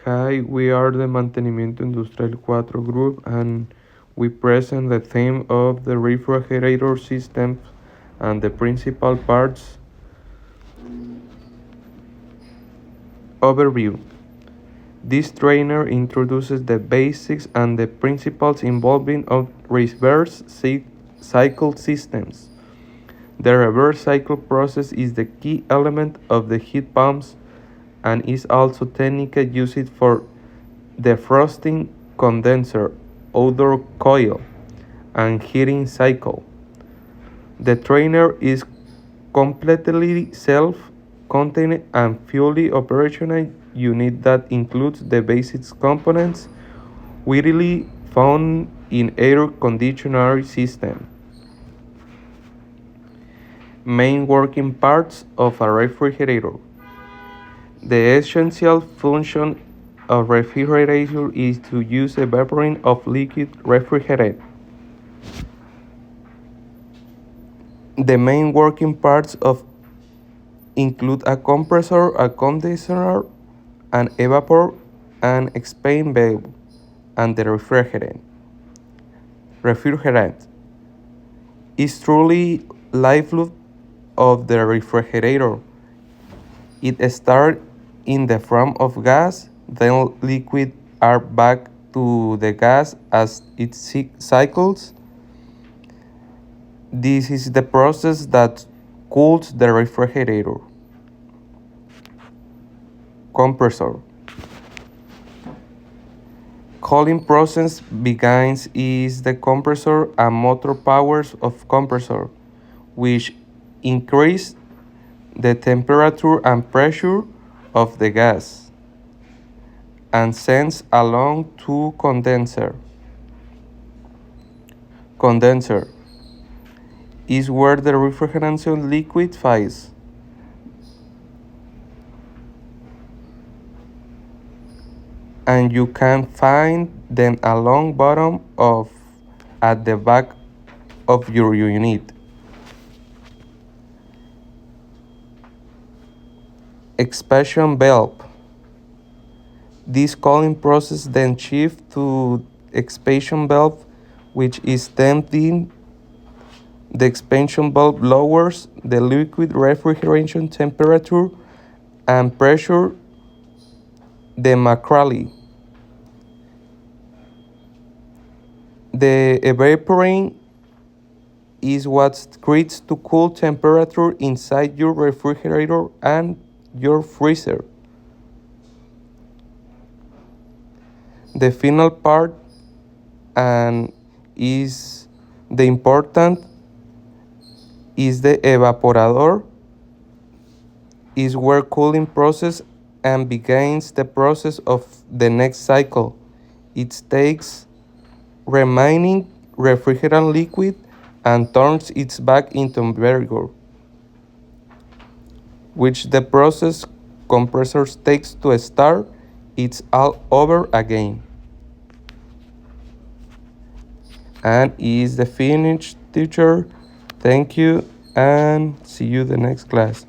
Hi, we are the Mantenimiento Industrial 4 group and we present the theme of the refrigerator system and the principal parts. Overview. This trainer introduces the basics and the principles involving of reverse cycle systems. The reverse cycle process is the key element of the heat pumps and is also technically used for defrosting, condenser, odor coil, and heating cycle. The trainer is completely self-contained and fully operational unit that includes the basic components widely found in air conditioner system. Main working parts of a refrigerator. The essential function of refrigerator is to use evaporating of liquid refrigerant. The main working parts of include a compressor, a condenser, an evapor, an expand valve, and the refrigerant. Refrigerant is truly lifeblood of the refrigerator. It starts in the form of gas, then liquid are back to the gas as it cycles. This is the process that cools the refrigerator. Compressor. Cooling process begins is the compressor and motor powers of compressor, which increase the temperature and pressure of the gas and sends along to condenser. Condenser is where the refrigeration liquid files. And you can find them along bottom of at the back of your unit. Expansion valve. This cooling process then shifts to expansion valve, which is tempting. The expansion valve lowers the liquid refrigeration temperature and pressure democratically. The evaporating is what creates the cool temperature inside your refrigerator and your freezer. The final part and is the important is the evaporator is where cooling process and begins the process of the next cycle. It takes remaining refrigerant liquid and turns it back into vinegar, which the process compressor takes to start. It's all over again. And is the finished teacher. Thank you and see you the next class.